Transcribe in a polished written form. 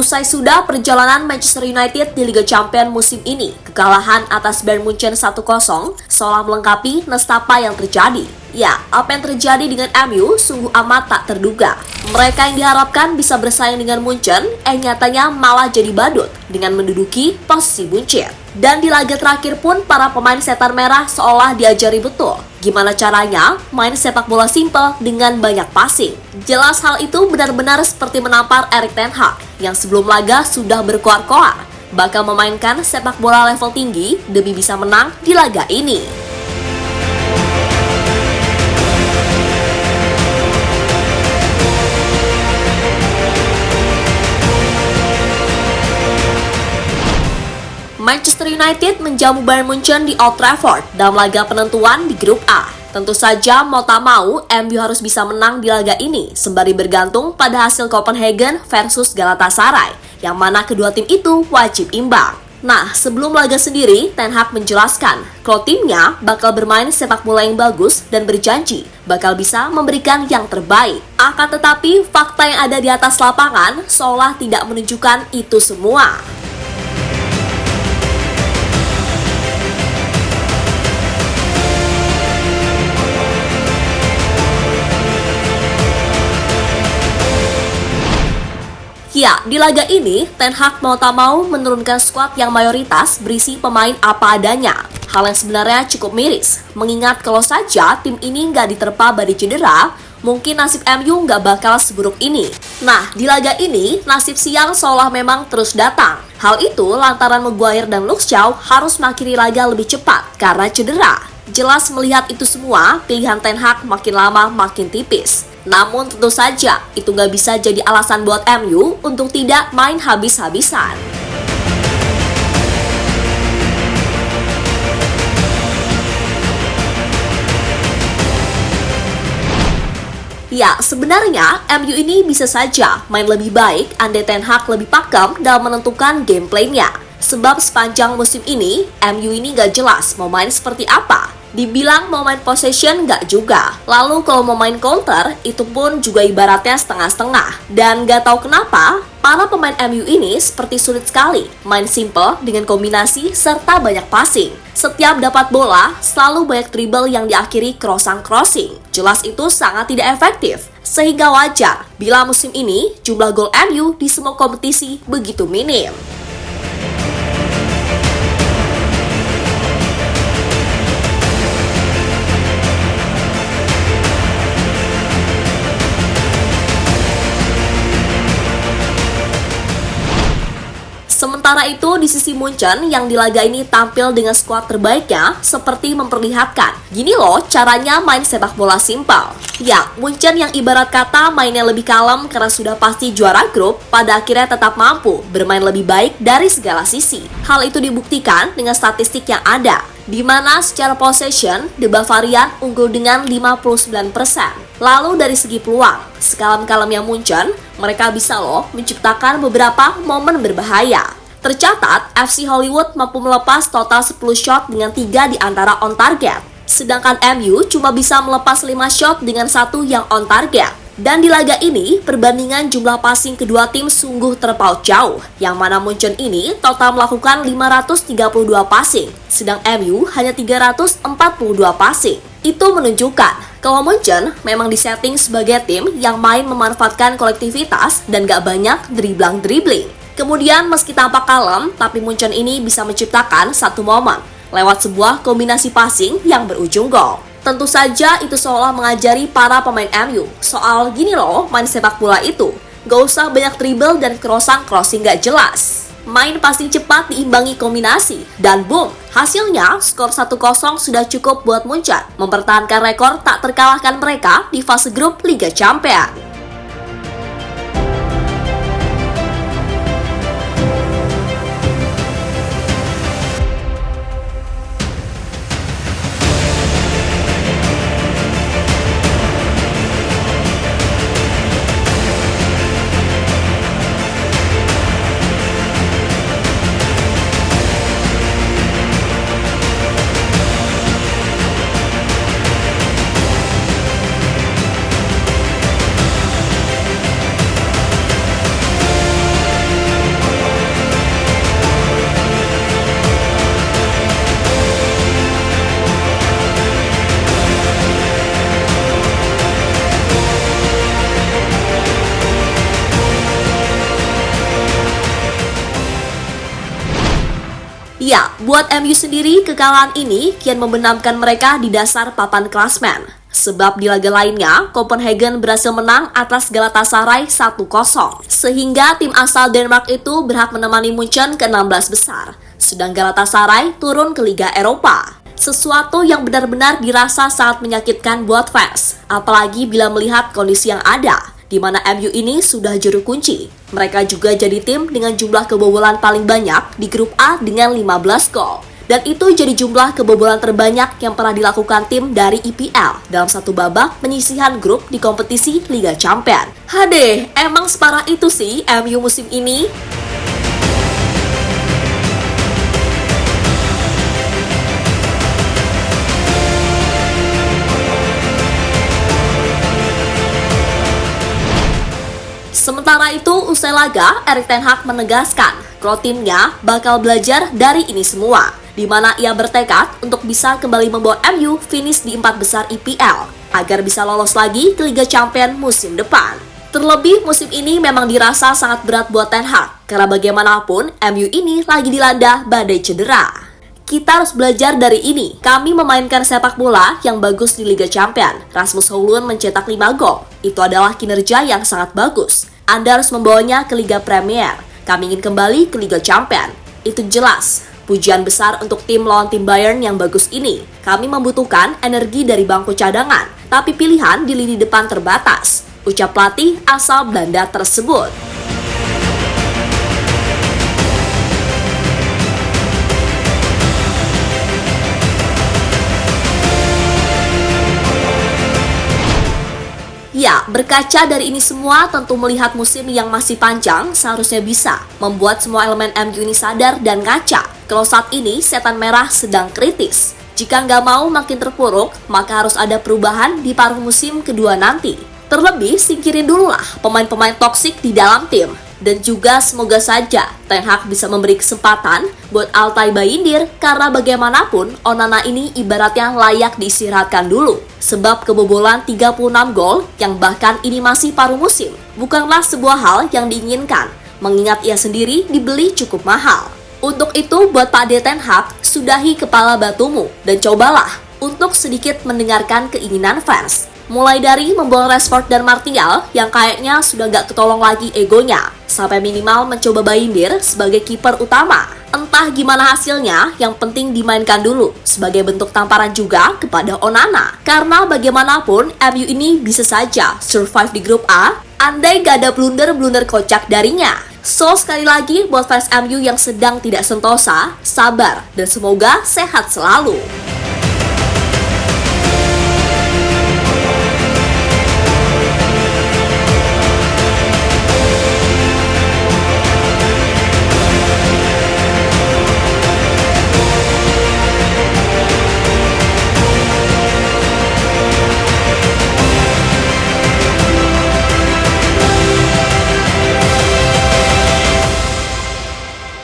Usai sudah perjalanan Manchester United di Liga Champions musim ini, kekalahan atas Bayern Munchen 1-0 seolah melengkapi nestapa yang terjadi. Ya, apa yang terjadi dengan MU sungguh amat tak terduga. Mereka yang diharapkan bisa bersaing dengan Munchen, nyatanya malah jadi badut dengan menduduki posisi buncit. Dan di laga terakhir pun para pemain setan merah seolah diajari betul gimana caranya main sepak bola simpel dengan banyak passing. Jelas hal itu benar-benar seperti menampar Erik ten Hag yang sebelum laga sudah berkoar-koar bakal memainkan sepak bola level tinggi demi bisa menang di laga ini. Manchester United menjamu Bayern Munchen di Old Trafford dalam laga penentuan di grup A. Tentu saja mau tak mau, MU harus bisa menang di laga ini sembari bergantung pada hasil Copenhagen versus Galatasaray, yang mana kedua tim itu wajib imbang. Nah, sebelum laga sendiri, Ten Hag menjelaskan kalau timnya bakal bermain sepak bola yang bagus dan berjanji bakal bisa memberikan yang terbaik. Akan tetapi, fakta yang ada di atas lapangan seolah tidak menunjukkan itu semua. Ya, di laga ini, Ten Hag mau tak mau menurunkan skuad yang mayoritas berisi pemain apa adanya. Hal yang sebenarnya cukup miris, mengingat kalau saja tim ini nggak diterpa badai cedera, mungkin nasib MU nggak bakal seburuk ini. Nah, di laga ini, nasib sial seolah memang terus datang. Hal itu lantaran Maguire dan Luke Shaw harus mengakhiri laga lebih cepat karena cedera. Jelas melihat itu semua, pilihan Ten Hag makin lama makin tipis. Namun tentu saja itu nggak bisa jadi alasan buat MU untuk tidak main habis-habisan. Ya, sebenarnya MU ini bisa saja main lebih baik andai Ten Hag lebih pakem dalam menentukan gameplaynya. Sebab sepanjang musim ini, MU ini nggak jelas mau main seperti apa. Dibilang mau main possession nggak juga. Lalu kalau mau main counter, itu pun juga ibaratnya setengah-setengah. Dan nggak tahu kenapa, para pemain MU ini seperti sulit sekali main simple dengan kombinasi serta banyak passing. Setiap dapat bola, selalu banyak dribble yang diakhiri crossing. Jelas itu sangat tidak efektif. Sehingga wajar bila musim ini jumlah gol MU di semua kompetisi begitu minim. Sementara itu di sisi Munchen yang di laga ini tampil dengan skuad terbaiknya seperti memperlihatkan gini loh caranya main sepak bola simpel. Ya, Munchen yang ibarat kata mainnya lebih kalem karena sudah pasti juara grup pada akhirnya tetap mampu bermain lebih baik dari segala sisi. Hal itu dibuktikan dengan statistik yang ada, di mana secara possession The Bavarian unggul dengan 59%. Lalu dari segi peluang, sekalem-kalemnya Munchen, mereka bisa loh menciptakan beberapa momen berbahaya. Tercatat, FC Hollywood mampu melepas total 10 shot dengan 3 di antara on target. Sedangkan MU cuma bisa melepas 5 shot dengan 1 yang on target. Dan di laga ini, perbandingan jumlah passing kedua tim sungguh terpaut jauh. Yang mana Munchen ini total melakukan 532 passing, sedang MU hanya 342 passing. Itu menunjukkan kalau Munchen memang disetting sebagai tim yang main memanfaatkan kolektivitas dan gak banyak dribbling. Kemudian meski tampak kalem, tapi Munchen ini bisa menciptakan satu momen lewat sebuah kombinasi passing yang berujung gol. Tentu saja itu seolah mengajari para pemain MU soal gini loh main sepak bola itu. Gak usah banyak dribble dan crossing gak jelas. Main passing cepat diimbangi kombinasi. Dan boom, hasilnya skor 1-0 sudah cukup buat Munchen mempertahankan rekor tak terkalahkan mereka di fase grup Liga Champions. Ya, buat MU sendiri, kekalahan ini kian membenamkan mereka di dasar papan klasmen. Sebab di laga lainnya, Copenhagen berhasil menang atas Galatasaray 1-0. Sehingga tim asal Denmark itu berhak menemani Munchen ke 16 besar. Sedang Galatasaray turun ke Liga Eropa. Sesuatu yang benar-benar dirasa sangat menyakitkan buat fans. Apalagi bila melihat kondisi yang ada, di mana MU ini sudah juru kunci. Mereka juga jadi tim dengan jumlah kebobolan paling banyak di grup A dengan 15 gol. Dan itu jadi jumlah kebobolan terbanyak yang pernah dilakukan tim dari IPL dalam satu babak penyisihan grup di kompetisi Liga Champions. Hadeh, emang separah itu sih MU musim ini? Sementara itu, usai laga, Erik ten Hag menegaskan kalau timnya bakal belajar dari ini semua, di mana ia bertekad untuk bisa kembali membawa MU finish di 4 besar IPL, agar bisa lolos lagi ke Liga Champions musim depan. Terlebih, musim ini memang dirasa sangat berat buat ten Hag, karena bagaimanapun MU ini lagi dilanda badai cedera. Kita harus belajar dari ini. Kami memainkan sepak bola yang bagus di Liga Champions. Rasmus Højlund mencetak 5 gol. Itu adalah kinerja yang sangat bagus. Anda harus membawanya ke Liga Premier. Kami ingin kembali ke Liga Champions. Itu jelas. Pujian besar untuk tim lawan tim Bayern yang bagus ini. Kami membutuhkan energi dari bangku cadangan, tapi pilihan di lini depan terbatas. Ucap pelatih asal Belanda tersebut. Ya, berkaca dari ini semua, tentu melihat musim yang masih panjang seharusnya bisa membuat semua elemen MU ini sadar dan ngaca kalau saat ini setan merah sedang kritis. Jika nggak mau makin terpuruk, maka harus ada perubahan di paruh musim kedua nanti. Terlebih, singkirin dulu lah pemain-pemain toksik di dalam tim. Dan juga semoga saja Ten Hag bisa memberi kesempatan buat Altay Bayindir, karena bagaimanapun Onana ini ibaratnya layak diistirahatkan dulu. Sebab kebobolan 36 gol yang bahkan ini masih paruh musim bukanlah sebuah hal yang diinginkan, mengingat ia sendiri dibeli cukup mahal. Untuk itu buat Pak D Ten Hag, sudahi kepala batumu dan cobalah untuk sedikit mendengarkan keinginan fans. Mulai dari membuang Rashford dan Martial yang kayaknya sudah gak ketolong lagi egonya, sampai minimal mencoba Bayindir sebagai kiper utama. Entah gimana hasilnya, yang penting dimainkan dulu sebagai bentuk tamparan juga kepada Onana. Karena bagaimanapun MU ini bisa saja survive di grup A, andai gak ada blunder-blunder kocak darinya. So, sekali lagi buat fans MU yang sedang tidak sentosa, sabar dan semoga sehat selalu.